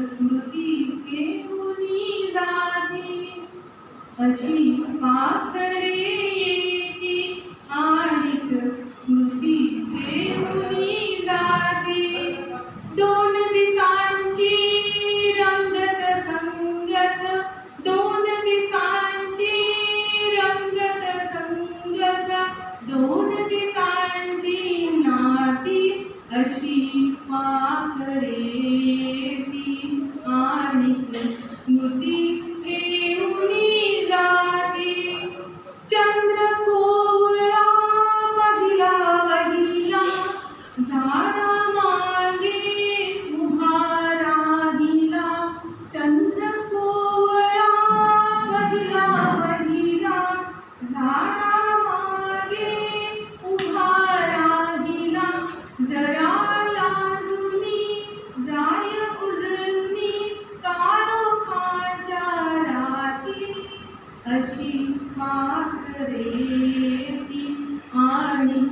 स्मृती घेऊनी जाती, अशी पाखरे येती आणिक स्मृती घेऊनी जाती. दोन दिसांची रंगत संगत, दोन दिसांची रंगत संगत, दोन दिसांची नाटी, अशी पाखरे येती आणिक स्मृती घेऊनी जाती. चंद्र कोवळा वहिला वहिला, झाडा मागे उभा राहिला. चंद्र कोवळा वहिला वहिला, झाडा मागे उभा राहिला. जरा लाजुनी जाय उजळणी, काळोखाच्या राती, अशी पाखरे येती आणिक